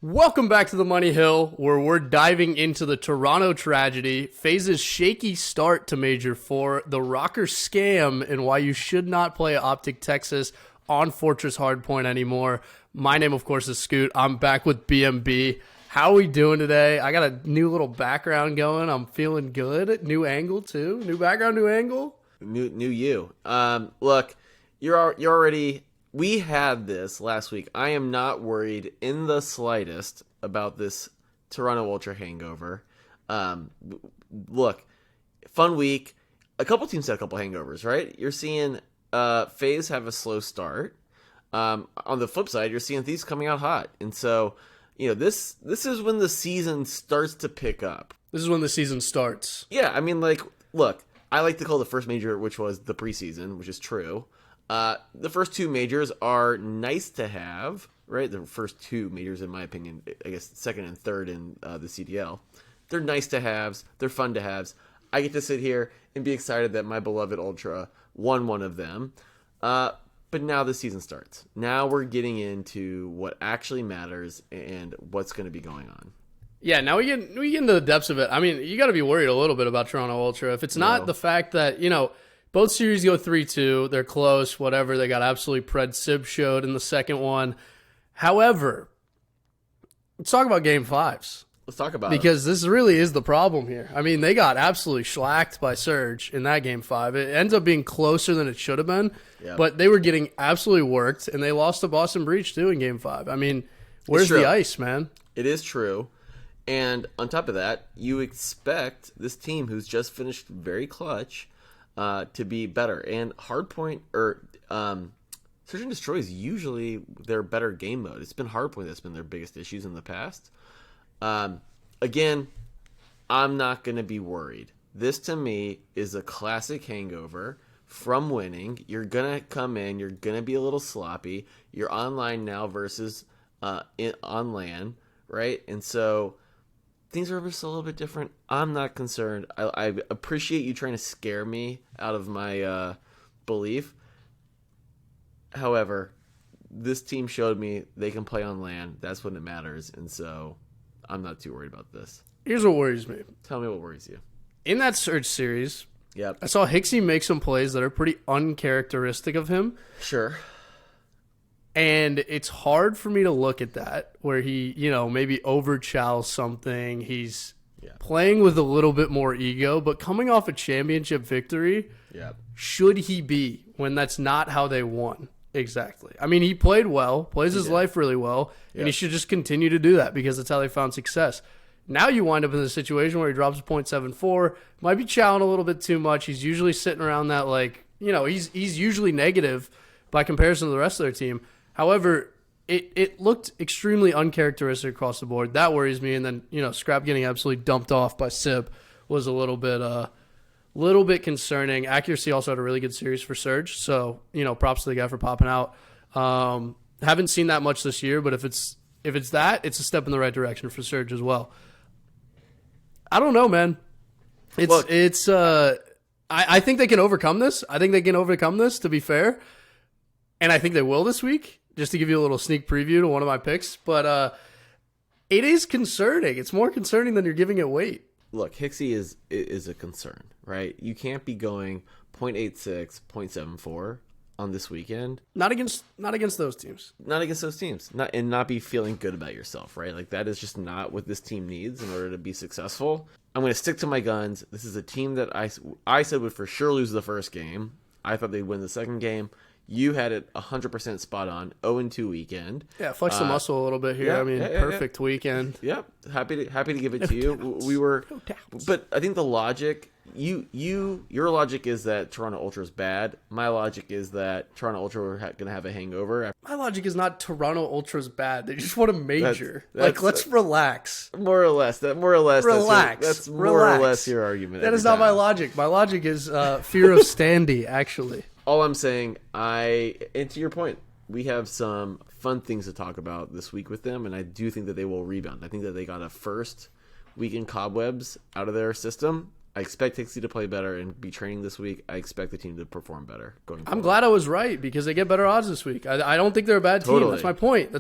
Welcome back to the Money Hill, where we're diving into the Toronto tragedy, FaZe's shaky start to Major 4, the Rokkr scam, and why you should not play OpTic Texas on Fortress Hardpoint anymore. My name, of course, is Scoot. I'm back with BMB. How are we doing today? I got a new little background going. I'm feeling good. New angle, too. New background, new angle. New you. Look, you're already... We had this last week. I am not worried in the slightest about this Toronto Ultra hangover. Look, fun week. A couple teams had a couple hangovers, right? You're seeing FaZe have a slow start. On the flip side, you're seeing Thieves coming out hot. And so, this is when the season starts to pick up. This is when the season starts. Yeah, I mean, look, I like to call the first major, which was the preseason, which is true. The first two majors are nice to have, right? The first two majors, in my opinion, I guess second and third in the CDL. They're nice to haves. They're fun to haves. I get to sit here and be excited that my beloved Ultra won one of them. But now the season starts. Now we're getting into what actually matters and what's going to be going on. Yeah, now we get into the depths of it. I mean, you got to be worried a little bit about Toronto Ultra. If it's not the fact that, both series go 3-2. They're close, whatever. They got absolutely pred Sib showed in the second one. However, let's talk about game fives. Let's talk about because this really is the problem here. I mean, they got absolutely shellacked by Surge in that game 5. It ends up being closer than it should have been, but they were getting absolutely worked, and they lost to Boston Breach, too, in game 5. I mean, where's the ice, man? It is true. And on top of that, you expect this team who's just finished very clutch to be better. And Hardpoint or Search and Destroy is usually their better game mode. It's been Hardpoint that's been their biggest issues in the past. Again, I'm not going to be worried. This to me is a classic hangover from winning. You're going to come in, you're going to be a little sloppy. You're online now versus on LAN, right? And so things are just a little bit different. I'm not concerned. I appreciate you trying to scare me out of my belief. However, this team showed me they can play on LAN. That's when it matters. And so I'm not too worried about this. Here's what worries me. Tell me what worries you. In that Surge series, I saw Hixie make some plays that are pretty uncharacteristic of him. Sure. And it's hard for me to look at that where he, maybe overchows something. He's playing with a little bit more ego, but coming off a championship victory, should he be when that's not how they won? Exactly. I mean, he played well, plays his life really well, and he should just continue to do that because that's how they found success. Now you wind up in a situation where he drops a .74, might be chowing a little bit too much. He's usually sitting around that, he's usually negative by comparison to the rest of their team. However, it looked extremely uncharacteristic across the board. That worries me. And then, Scrap getting absolutely dumped off by Simp was a little bit concerning. Accuracy also had a really good series for Surge. So, props to the guy for popping out. Haven't seen that much this year, but if it's that, it's a step in the right direction for Surge as well. I don't know, man. I think they can overcome this. To be fair. And I think they will this week. Just to give you a little sneak preview to one of my picks. But it is concerning. It's more concerning than you're giving it weight. Look, Hixie is a concern, right? You can't be going 0.86, 0.74 on this weekend. Not against those teams. Not against those teams. Not be feeling good about yourself, right? Like, that is just not what this team needs in order to be successful. I'm going to stick to my guns. This is a team that I said would for sure lose the first game. I thought they'd win the second game. You had it 100% spot on. 0-2 weekend. Yeah, flex the muscle a little bit here. Perfect weekend. Yep, happy to give it to you. We were, but I think the logic. Your logic is that Toronto Ultra is bad. My logic is that Toronto Ultra are going to have a hangover. My logic is not Toronto Ultra's bad. They just want a major. Let's relax. More or less. Relax. That's more or less your argument. That is not my logic. My logic is fear of Standy, actually. All I'm saying, and to your point, we have some fun things to talk about this week with them, and I do think that they will rebound. I think that they got a first week in cobwebs out of their system. I expect Tixie to play better and be training this week. I expect the team to perform better going forward. I'm glad I was right because they get better odds this week. I don't think they're a bad team. That's my point.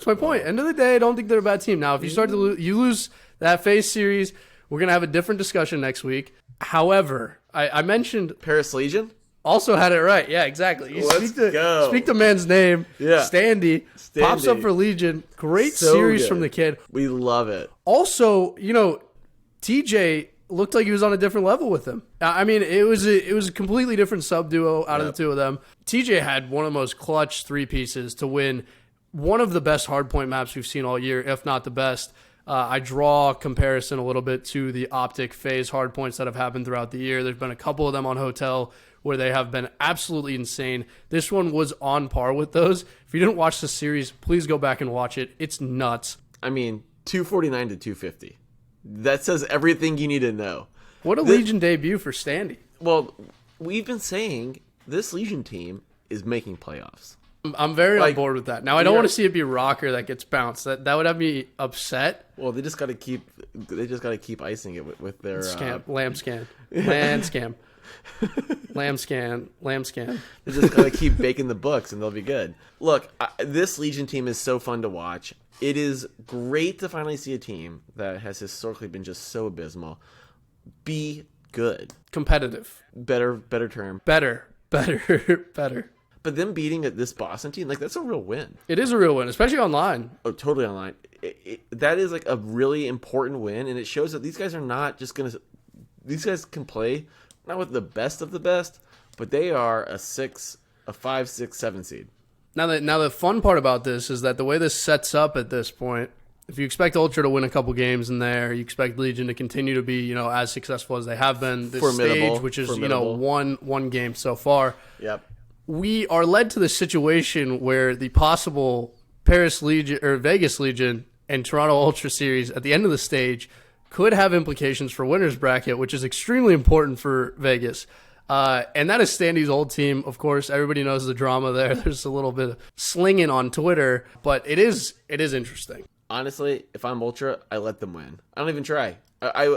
End of the day, I don't think they're a bad team. Now, if you start to you lose that FaZe series, we're going to have a different discussion next week. However, I mentioned Paris Legion also had it right. Yeah, exactly. You speak the man's name. Yeah. Standy pops up for Legion. Great series from the kid. We love it. Also, TJ looked like he was on a different level with him. I mean, it was a completely different sub duo out of the two of them. TJ had one of the most clutch three pieces to win one of the best hardpoint maps we've seen all year, if not the best. I draw comparison a little bit to the OpTic FaZe hardpoints that have happened throughout the year. There's been a couple of them on Hotel where they have been absolutely insane. This one was on par with those. If you didn't watch the series, please go back and watch it. It's nuts. I mean, 249 to 250. That says everything you need to know. What a Legion debut for Standy. Well, we've been saying this Legion team is making playoffs. I'm very on board with that. Now, I don't want to see it be Rokkr that gets bounced. That would have me upset. Well, they just got to keep icing it with their lamb scan. Land scam. Lamb scan. They just got to keep baking the books and they'll be good. Look, this Legion team is so fun to watch. It is great to finally see a team that has historically been just so abysmal be good. Competitive. Better term. Better. But them beating this Boston team, that's a real win. It is a real win, especially online. Oh, totally online. That is a really important win, and it shows that these guys are not just going to... These guys can play, not with the best of the best, but they are a 5, 6, 7 seed. Now the fun part about this is that the way this sets up at this point, if you expect Ultra to win a couple games in there, you expect Legion to continue to be, as successful as they have been this stage, which is, one game so far. Yep. We are led to the situation where the possible Paris Legion or Vegas Legion and Toronto Ultra series at the end of the stage could have implications for winners bracket, which is extremely important for Vegas. And that is Standy's old team. Of course, everybody knows the drama there. There's a little bit of slinging on Twitter, but it is interesting. Honestly, if I'm Ultra, I let them win. I don't even try.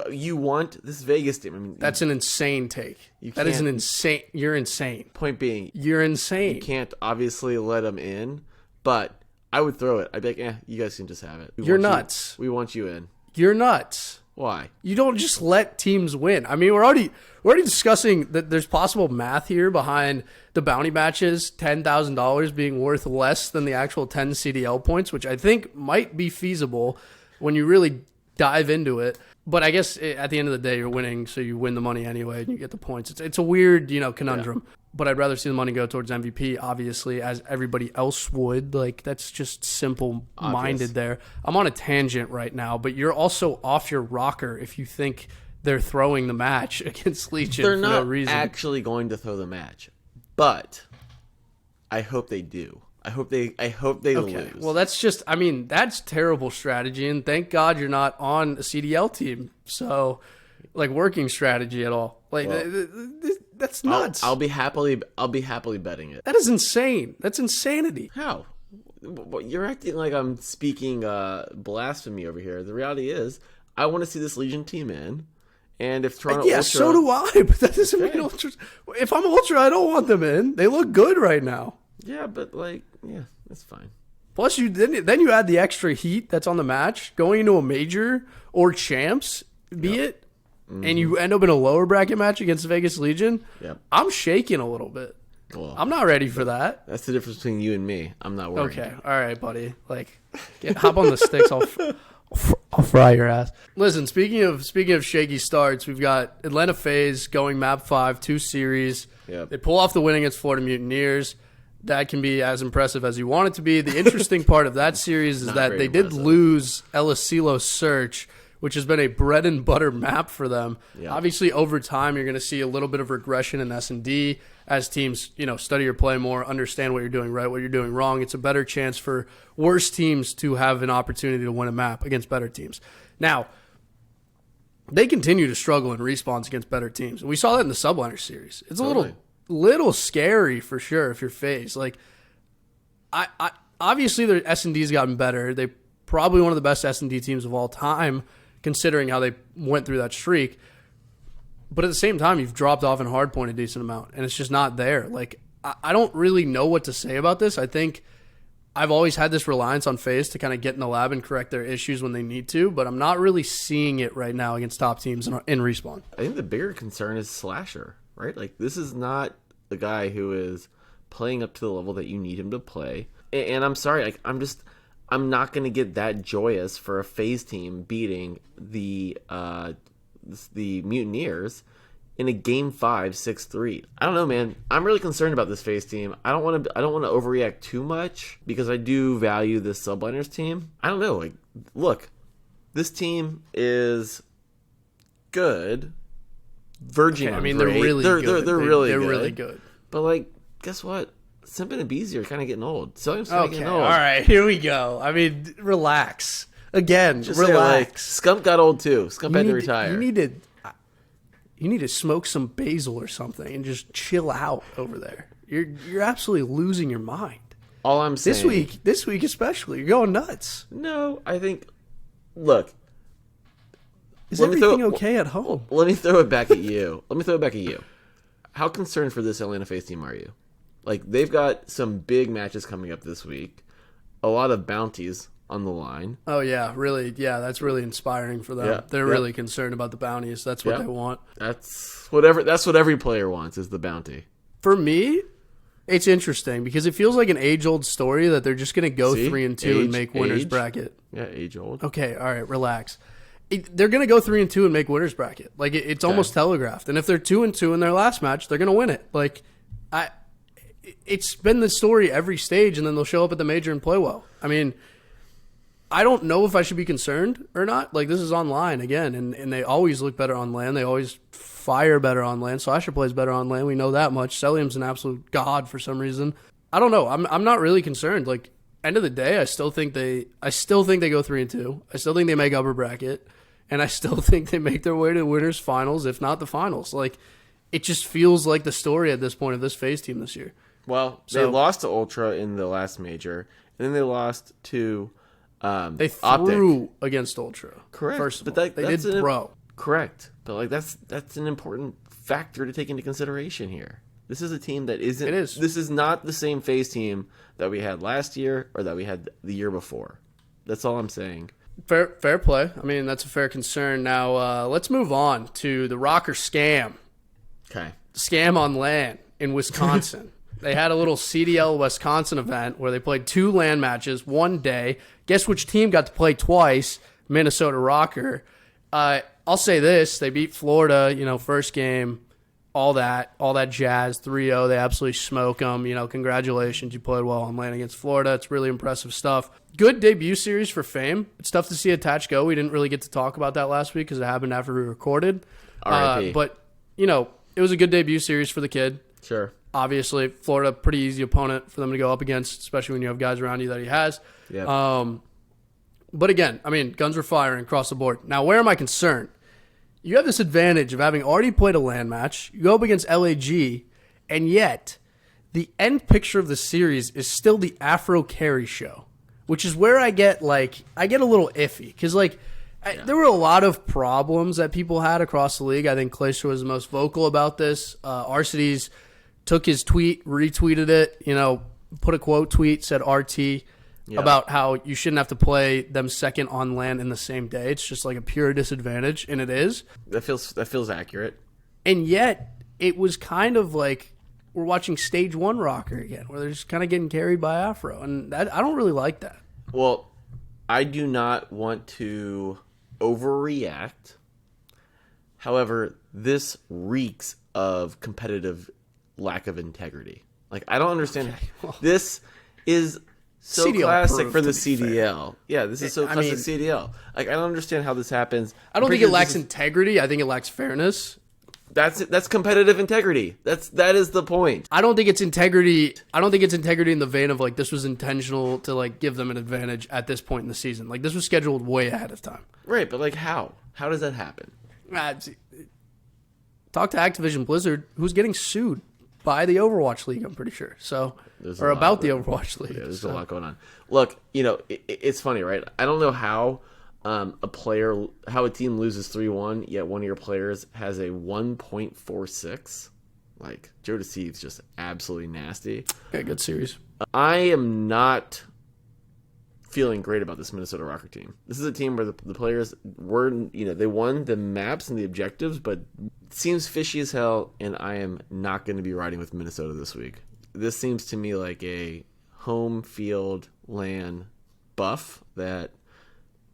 You want this Vegas team. I mean, that's an insane take. That is an insane. You're insane. Point being, you're insane. You can't obviously let them in, but I would throw it. I'd be like, you guys can just have it. You're nuts. We want you in. You're nuts. Why? You don't just let teams win. I mean, we're already discussing that there's possible math here behind the bounty matches, $10,000 being worth less than the actual 10 CDL points, which I think might be feasible when you really dive into it. But I guess at the end of the day, you're winning, so you win the money anyway, and you get the points. It's a weird, conundrum. Yeah. But I'd rather see the money go towards MVP, obviously, as everybody else would. That's just simple-minded there. I'm on a tangent right now, but you're also off your rocker if you think they're throwing the match against Legion for no reason. They're not actually going to throw the match, but I hope they do. I hope they lose. Well, that's terrible strategy, and thank God you're not on a CDL team. So, working strategy at all. That's nuts. I'll be happily betting it. That is insane. That's insanity. How? You're acting like I'm speaking blasphemy over here. The reality is, I want to see this Legion team in, and if Toronto Ultra... so do I, but that doesn't mean Ultra... If I'm Ultra, I don't want them in. They look good right now. Yeah, but that's fine. Plus, then you add the extra heat that's on the match going into a major or champs, it, and you end up in a lower bracket match against Vegas Legion. Yep. I'm shaking a little bit. Well, I'm not ready for that. That's the difference between you and me. I'm not worried. Okay, all right, buddy. Hop on the sticks. I'll fry your ass. Listen, speaking of shaky starts, we've got Atlanta FaZe going map 5, 2 series. Yep. They pull off the win against Florida Mutineers. That can be as impressive as you want it to be. The interesting part of that series is that they did lose Elisilo Search, which has been a bread and butter map for them. Yeah. Obviously, over time, you're going to see a little bit of regression in S&D as teams, study your play more, understand what you're doing right, what you're doing wrong. It's a better chance for worse teams to have an opportunity to win a map against better teams. Now, they continue to struggle in respawns against better teams. And we saw that in the Subliners series. It's a little scary for sure if you're FaZe. I obviously their S&D's gotten better. They're probably one of the best S&D teams of all time, considering how they went through that streak. But at the same time, you've dropped off in hardpoint a decent amount, and it's just not there. Like, I don't really know what to say about this. I think I've always had this reliance on FaZe to kind of get in the lab and correct their issues when they need to, but I'm not really seeing it right now against top teams in Respawn. I think the bigger concern is Slasher, right? Like, this is not the guy who is playing up to the level that you need him to play. And I'm sorry, like, I'm not going to get that joyous for a FaZe team beating the Mutineers in a game 5, 6-3. I don't know, man. I'm really concerned about this FaZe team. I don't want to overreact too much because I do value this Subliners team. I don't know. Like, look, this team is good, verging on they're great. really good. They're really good. But like, guess what? Simp and aBeZy are kind of getting old. Cellium's kind of getting old. All right, here we go. I mean, relax. Again, Just relax. Say, like, Scump got old too. Scump had to retire. You need to smoke some basil or something and just chill out over there. You're absolutely losing your mind. All I'm saying this week especially, you're going nuts. No, I think. Look, is everything okay at home? Let me throw it back at you. How concerned for this Atlanta FaZe team are you? Like, they've got some big matches coming up this week, a lot of bounties on the line. Oh yeah, really? Yeah, that's really inspiring for them. Yeah, They're really concerned about the bounties. That's what they want. That's what every player wants is the bounty. For me, it's interesting because it feels like an age-old story that they're just going to go 3-2 and make winners bracket. Yeah, age-old. Okay, all right, relax. They're going to go 3-2 and make winners bracket. Like, it's almost telegraphed. And if they're 2-2 in their last match, they're going to win it. Like, it's been the story every stage, and then they'll show up at the major and play well. I mean, I don't know if I should be concerned or not. Like, this is online again, and they always look better on LAN. They always fire better on LAN. Slasher plays better on LAN. We know that much. Cellium's an absolute god for some reason. I don't know. I'm not really concerned. Like, end of the day, I still think they go 3-2. I still think they make upper bracket, and I still think they make their way to the winners finals, if not the finals. Like, it just feels like the story at this point of this FaZe team this year. Well, they lost to Ultra in the last major, and then they lost to they threw OpTic against Ultra. Correct. First of but all, they did throw. Correct. But like that's an important factor to take into consideration here. This is a team that isn't. It is. This is not the same FaZe team that we had last year or that we had the year before. That's all I'm saying. Fair play. I mean, that's a fair concern. Now, let's move on to the Rokkr scam. Okay. Scam on LAN in Wisconsin. They had a little CDL Wisconsin event where they played 2 LAN matches one day. Guess which team got to play twice? Minnesota Rokkr. I'll say this. They beat Florida, first game, all that jazz, 3-0. They absolutely smoke them. Congratulations. You played well on LAN against Florida. It's really impressive stuff. Good debut series for Fame. It's tough to see Attach go. We didn't really get to talk about that last week because it happened after we recorded. But, it was a good debut series for the kid. Sure. Obviously, Florida, pretty easy opponent for them to go up against, especially when you have guys around you that he has. Yeah. But again, I mean, guns were firing across the board. Now, where am I concerned? You have this advantage of having already played a LAN match. You go up against LAG, and yet the end picture of the series is still the Afro Carry show, which is where I get a little iffy because there were a lot of problems that people had across the league. I think Clayster was the most vocal about this. Arcitys took his tweet, retweeted it, put a quote tweet, said RT about how you shouldn't have to play them second on LAN in the same day. It's just like a pure disadvantage, and it is. That feels accurate. And yet, it was kind of like we're watching Stage 1 Rokkr again, where they're just kind of getting carried by Afro, and I don't really like that. Well, I do not want to overreact. However, this reeks of competitive lack of integrity. Like, I don't understand. Okay, well, this is so CDL classic for the proved to be CDL. fair. Yeah, this is so classic CDL. Like, I don't understand how this happens. I don't think it lacks integrity. I think it lacks fairness. That's competitive integrity. That is the point. I don't think it's integrity. I don't think it's integrity in the vein of like this was intentional to like give them an advantage at this point in the season. Like this was scheduled way ahead of time. Right, but like how? How does that happen? Talk to Activision Blizzard, who's getting sued by the Overwatch League, I'm pretty sure. So, or about the Overwatch League. Yeah, there's a lot going on. Look, it's funny, right? I don't know how how a team loses 3-1, yet one of your players has a 1.46. Like, Joe Deceives just absolutely nasty. Yeah, good series. I am not feeling great about this Minnesota Rokkr team. This is a team where the players were, they won the maps and the objectives, but it seems fishy as hell, and I am not going to be riding with Minnesota this week. This seems to me like a home field LAN buff that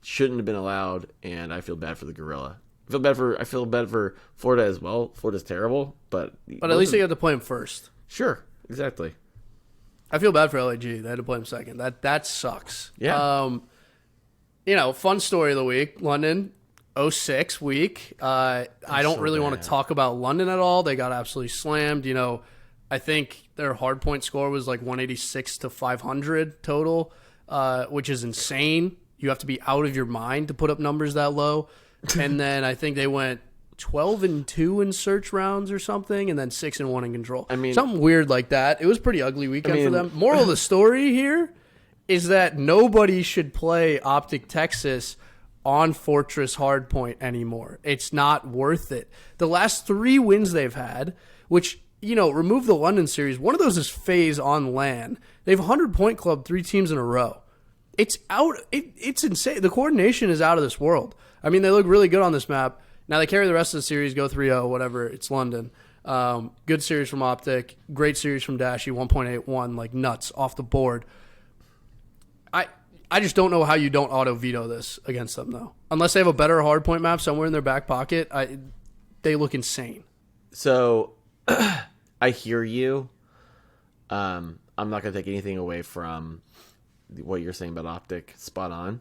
shouldn't have been allowed, and I feel bad for the Guerrilla. I feel bad for Florida as well. Florida's terrible, but at least they got to play him first. Sure, exactly. I feel bad for LAG. They had to play him second. That sucks. Yeah. Fun story of the week. London, 06 week. I don't really want to talk about London at all. They got absolutely slammed. I think their hardpoint score was like 186 to 500 total, which is insane. You have to be out of your mind to put up numbers that low. And then I think they went 12-2 in search rounds or something, and then 6-1 in control. I mean, something weird like that. It was a pretty ugly weekend for them. Moral of the story here is that nobody should play OpTic Texas on Fortress Hardpoint anymore. It's not worth it. The last 3 wins they've had, which, remove the London series, one of those is FaZe on LAN. They have 100-point club 3 teams in a row. It's out. It's insane. The coordination is out of this world. I mean, they look really good on this map. Now they carry the rest of the series, go 3-0, whatever. It's London. Good series from OpTic. Great series from Dashy, 1.81, like nuts off the board. I just don't know how you don't auto veto this against them, though. Unless they have a better hardpoint map somewhere in their back pocket, they look insane. So I hear you. I'm not going to take anything away from what you're saying about OpTic. Spot on.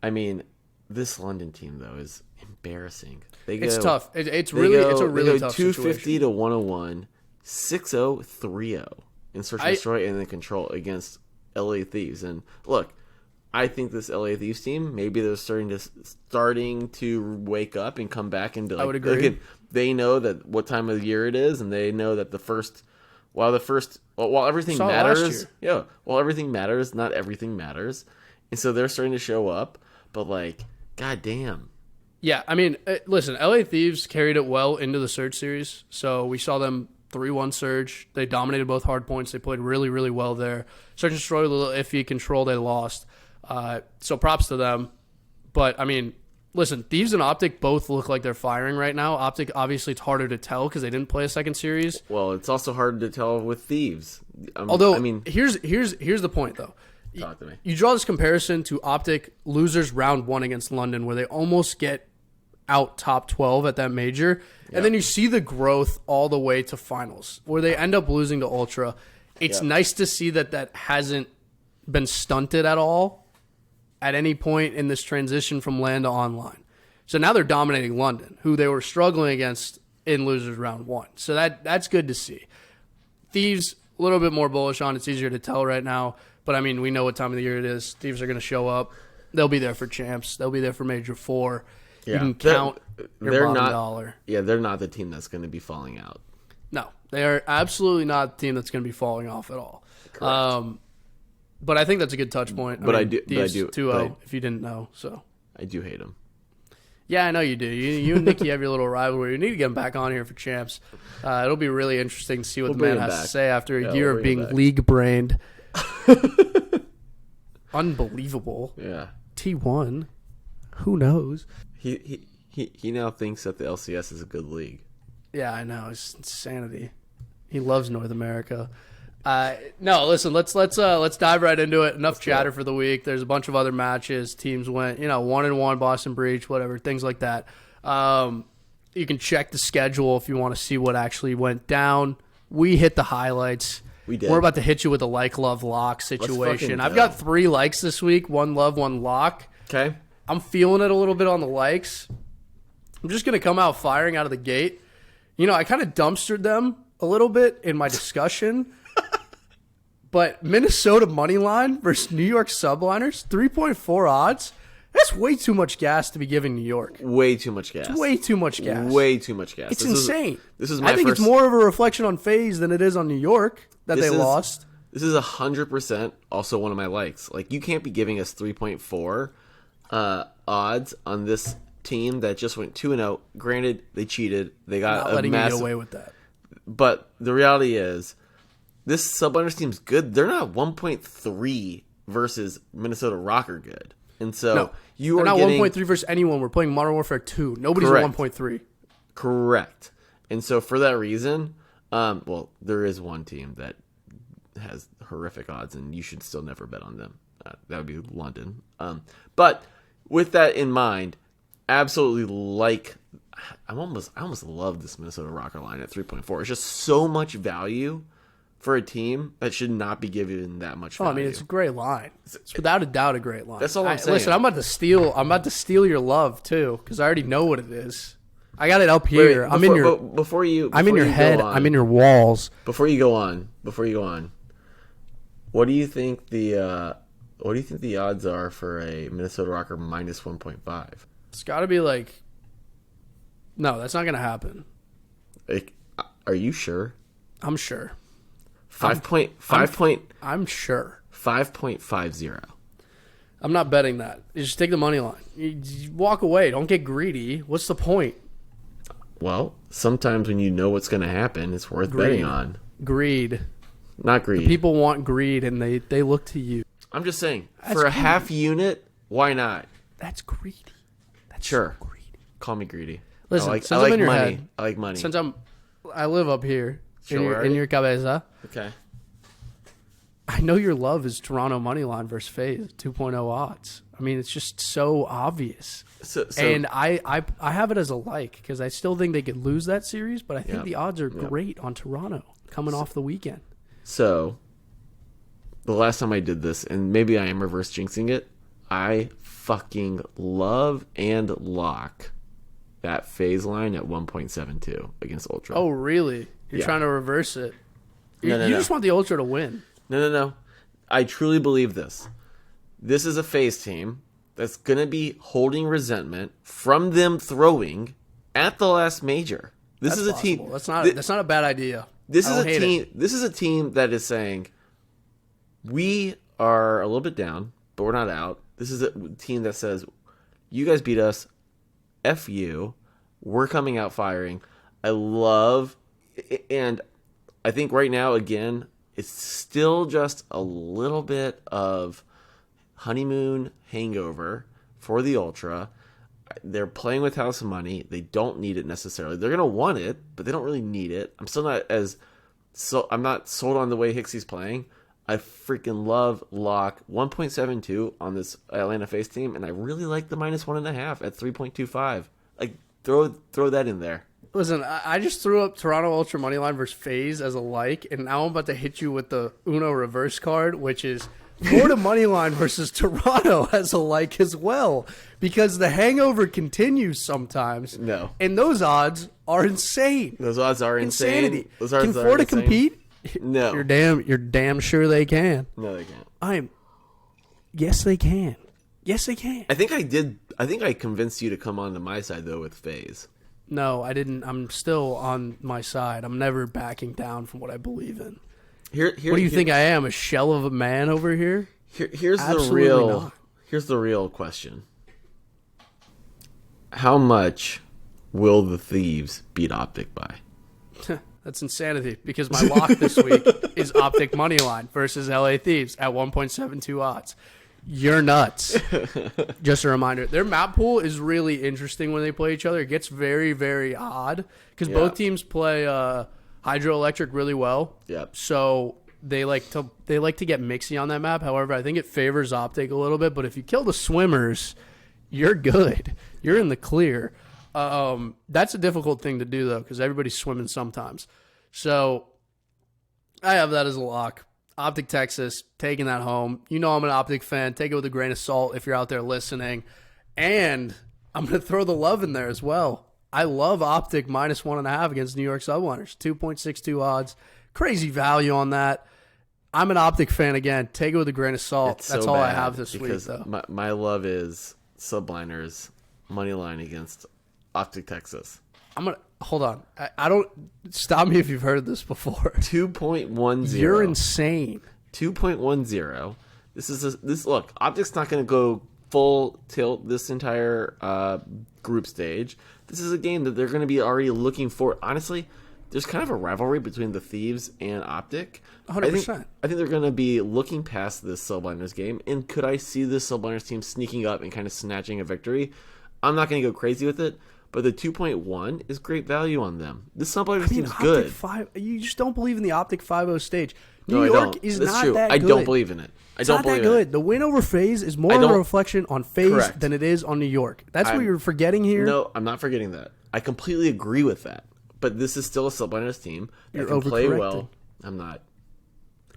I mean, this London team, though, is embarrassing. It's tough. It's a really tough 250 situation. to 101, 6-0, 3-0 in Search and Destroy and then Control against LA Thieves. And look, I think this LA Thieves team, maybe they're starting to wake up and come back and be like, I would agree. They know that what time of the year it is, and they know that while everything matters, while everything matters, not everything matters. And so they're starting to show up, but like, goddamn. Yeah, I mean, listen, LA Thieves carried it well into the Surge series. So we saw them 3-1 Surge. They dominated both hardpoints. They played really, really well there. Search and Destroy, a little iffy. Control, they lost. So props to them. But, I mean, listen, Thieves and OpTic both look like they're firing right now. OpTic, obviously, it's harder to tell because they didn't play a second series. Well, it's also hard to tell with Thieves. Here's the point, though. Talk to me. You draw this comparison to OpTic losers round 1 against London, where they almost get out top 12 at that major, and then you see the growth all the way to finals, where they end up losing to Ultra. It's nice to see that hasn't been stunted at all at any point in this transition from LAN to online. So now they're dominating London, who they were struggling against in losers round 1. So that's good to see. Thieves, a little bit more bullish on. It's easier to tell right now. But, I mean, we know what time of the year it is. Thieves are going to show up. They'll be there for champs. They'll be there for Major 4. Yeah. You can count your bottom dollar. Yeah, they're not the team that's going to be falling out. No, they are absolutely not the team that's going to be falling off at all. Correct. But I think that's a good touch point. I do. Thieves 2-0, if you didn't know. So I do hate them. Yeah, I know you do. You and Nikki have your little rivalry. You need to get him back on here for champs. It'll be really interesting to see what the man has to say after a year of being league-brained. Unbelievable. Yeah. T1. Who knows? He now thinks that the LCS is a good league. Yeah, I know. It's insanity. He loves North America. No, listen. Let's dive right into it. Enough chatter for the week. There's a bunch of other matches. Teams went 1-1, Boston Breach, whatever, things like that. You can check the schedule if you want to see what actually went down. We hit the highlights. We did. We're about to hit you with a love, lock situation. I've got 3 likes this week. 1 love, 1 lock. Okay. I'm feeling it a little bit on the likes. I'm just going to come out firing out of the gate. I kind of dumpstered them a little bit in my discussion. But Minnesota money line versus New York Subliners, 3.4 odds. That's way too much gas to be giving New York. Way too much gas. It's way too much gas. Way too much gas. It's insane. I think it's more of a reflection on FaZe than it is on New York that they lost. This is 100% also one of my likes. Like, you can't be giving us 3.4 odds on this team that just went 2-0. Granted, they cheated. They got Not a letting you massive. get away with that. But the reality is, this Subliners team's good. They're not 1.3 versus Minnesota ROKKR good. And so No, you they're are not getting 1.3 versus anyone. We're playing Modern Warfare 2. Nobody's Correct. at 1.3. correct. And so for that reason, well, there is one team that has horrific odds, and you should still never bet on them. That would be London. But with that in mind, absolutely I almost love this Minnesota ROKKR line at 3.4. It's just so much value for a team that should not be given that much value. I mean, it's a great line. It's without a doubt a great line. That's all I'm saying. Listen, I'm about to steal your love too, because I already know what it is. I got it up here. I'm in your head. I'm in your walls. Before you go on, what do you think the odds are for a Minnesota ROKKR minus 1.5? It's got to be like, no, that's not going to happen. Are you sure? I'm sure. 5.5. I'm sure. 5.50. I'm not betting that. You just take the money line. You walk away. Don't get greedy. What's the point? Well, sometimes when you know what's going to happen, it's worth betting on. Greed. Not greed. People want greed, and they look to you. I'm just saying, That's for a greedy. half unit, why not? That's greedy. That's Sure. so greedy. Call me greedy. Listen, I like since I'm in your money. head, I like money. Since I live up here Sure. in your cabeza, Okay. I know your love is Toronto money line versus FaZe 2.0 odds. I mean, it's just so obvious. So And I have it as a like because I still think they could lose that series, but I think Yep. the odds are great on Toronto coming off the weekend. So, the last time I did this, and maybe I am reverse jinxing it, I fucking love and lock that FaZe line at 1.72 against Ultra. Oh, really? You're Yeah. trying to reverse it. No, You just want the Ultra to win. No. I truly believe this. This is a FaZe team that's going to be holding resentment from them throwing at the last major. This That's is a possible. team. That's not a bad idea. This I is don't a hate team. it. This is a team that is saying, we are a little bit down, but we're not out. This is a team that says, you guys beat us. F you. We're coming out firing. I love, and I think right now, again, it's still just a little bit of honeymoon hangover for the Ultra. They're playing with house money. They don't need it necessarily. They're gonna want it, but they don't really need it. I'm not sold on the way Hicksy's playing. I freaking love lock 1.72 on this Atlanta FaZe team, and I really like the minus 1.5 at 3.25. Like throw that in there. Listen, I just threw up Toronto Ultra Moneyline versus FaZe as a like, and now I'm about to hit you with the Uno reverse card, which is Florida Moneyline versus Toronto as a like as well, because the hangover continues sometimes. No. And those odds are insane. Those odds are insane. Insanity. Those odds Can are Florida insane. compete? No. You're damn sure they can. No, they can't. Yes, they can. Yes, they can. I think I convinced you to come on to my side, though, with FaZe. No, I didn't. I'm still on my side. I'm never backing down from what I believe in. What do you think I am, a shell of a man over here? Here's Absolutely not. Here's the real question. How much will the Thieves beat OpTic by? That's insanity because my lock this week is OpTic Moneyline versus LA Thieves at 1.72 odds. You're nuts. Just a reminder. Their map pool is really interesting when they play each other. It gets very, very odd because both teams play hydroelectric really well. Yep. So they like to get mixy on that map. However, I think it favors OpTic a little bit. But if you kill the swimmers, you're good. You're in the clear. That's a difficult thing to do though because everybody's swimming sometimes. So I have that as a lock. OpTic Texas, taking that home. You know I'm an OpTic fan. Take it with a grain of salt if you're out there listening. And I'm going to throw the love in there as well. I love OpTic minus 1.5 against New York Subliners. 2.62 odds. Crazy value on that. I'm an OpTic fan again. Take it with a grain of salt. That's all I have this week, though. My love is Subliners money line against OpTic Texas. Hold on. I don't stop me if you've heard this before. 2.10. You're insane. 2.10. Look, OpTic's not going to go full tilt this entire group stage. This is a game that they're going to be already looking for. Honestly, there's kind of a rivalry between the Thieves and OpTic. 100%. I think they're going to be looking past this Subliners game. And could I see this Subliners team sneaking up and kind of snatching a victory? I'm not going to go crazy with it, but the 2.1 is great value on them. This Subliners team's good. You just don't believe in the OpTic 5-0 stage. No, New I York don't. is That's not true. that I good. don't believe in it. It's not that good. The win over FaZe is more of a reflection on FaZe than it is on New York. That's what you're forgetting here. No, I'm not forgetting that. I completely agree with that. But this is still a Subliners team that can play well. I'm not.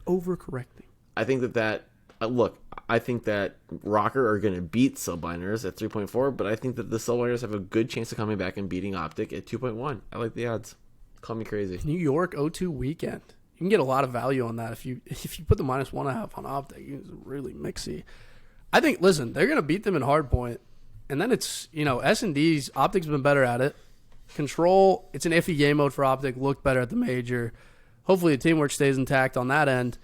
Overcorrecting. I think that look, I think that ROKKR are going to beat Subliners at 3.4, but I think that the Subliners have a good chance of coming back and beating OpTic at 2.1. I like the odds. Call me crazy. New York 0-2 weekend. You can get a lot of value on that if you put the -1.5 on OpTic. It's really mixy. I think. Listen, they're going to beat them in hardpoint, and then it's S&D's. OpTic's been better at it. Control. It's an iffy game mode for OpTic. Looked better at the major. Hopefully, the teamwork stays intact on that end.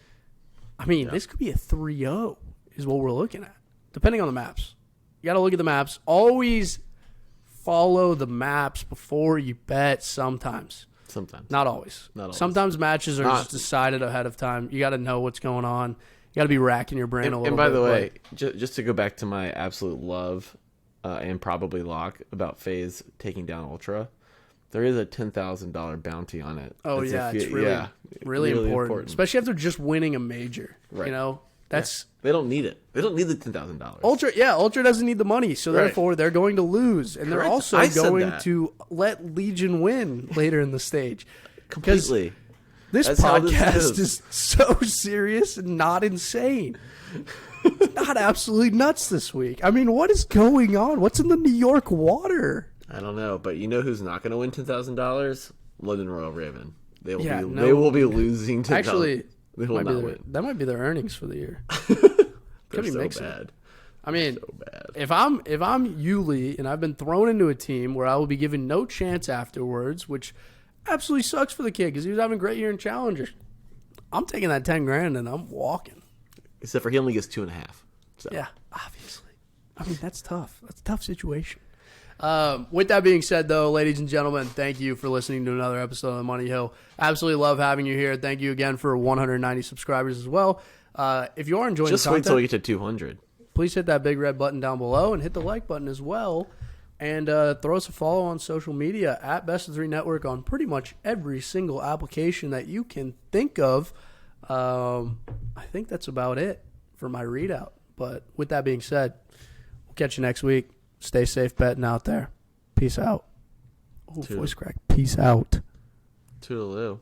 I mean, this could be a 3-0 is what we're looking at, depending on the maps. You got to look at the maps. Always follow the maps before you bet. Sometimes. Not always. Sometimes matches are just decided ahead of time. You got to know what's going on. You got to be racking your brain a little bit. And by the way, just to go back to my absolute love and probably lock about FaZe taking down Ultra, there is a $10,000 bounty on it. Oh, it's really important. Especially after just winning a major. Right. They don't need it. They don't need the $10,000. Ultra doesn't need the money, so therefore they're going to lose, and they're also going to let Legion win later in the stage. Completely. This podcast is so serious and not insane. It's not absolutely nuts this week. I mean, what is going on? What's in the New York water? I don't know, but you know who's not going to win $10,000? London Royal Raven. They will be losing $10,000. Actually, they will not win. That might be their earnings for the year. They're so bad. I mean, if I'm Illey and I've been thrown into a team where I will be given no chance afterwards, which absolutely sucks for the kid because he was having a great year in Challenger. I'm taking that $10,000 and I'm walking. Except for he only gets 2.5. So. Yeah, obviously. I mean, that's tough. That's a tough situation. With that being said, though, ladies and gentlemen, thank you for listening to another episode of the Money Hill. Absolutely love having you here. Thank you again for 190 subscribers as well. If you are enjoying the content, just wait till we get to 200. Please hit that big red button down below and hit the like button as well. And throw us a follow on social media at Bo3 Network on pretty much every single application that you can think of. I think that's about it for my readout. But with that being said, we'll catch you next week. Stay safe betting out there. Peace out. Oh, voice crack. Peace out. Toodaloo.